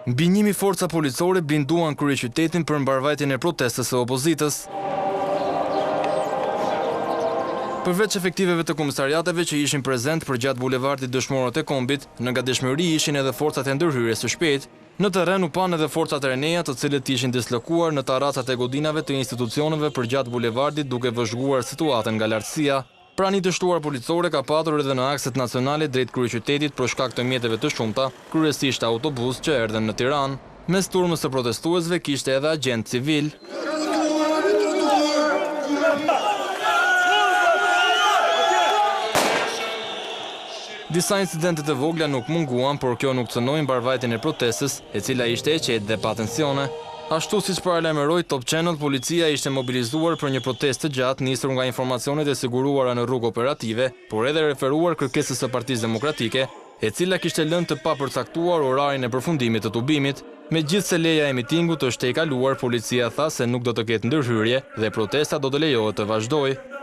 Mbi 1000 forca policore blinduan kryeqytetin për mbarvajtjen e protestës së opozitës. Përveç efektiveve të komisariateve që ishin prezent përgjatë bulevardit Dëshmorët e Kombit, në gatishmëri ishin edhe forcat e ndërhyrjes së shpejtë. Në terren u pan edhe forcat e Reneja, të cilët ishin dislokuar në taracat e godinave të institucioneve përgjatë bulevardit duke vëzhguar situatën nga lartësia. Prani të shtuar policore ka patur edhe në akset nacionale drejt kryeqytetit për shkak të mjeteve të shumta, kryesisht autobus që erdhen në Tiranë. Mes turmës së protestuesve kishte edhe agent civil. Disa incidente të vogla nuk munguan, por kjo nuk cënoi mbarvajtjen e protestës, e cila ishte e qetë dhe pa tensione. Ashtu siç paralajmëroi Top Channel, policia ishte mobilizuar për një protestë të gjatë nisur nga informacionet e siguruara në rrugë operative, por edhe referuar kërkesës së Partisë Demokratike, e cila kishte lënë të papërcaktuar orarin e përfundimit të tubimit. Megjithse leja e mitingut është e kaluar, policia tha se nuk do të ketë ndërhyrje dhe protesta do të lejohet të vazhdojë.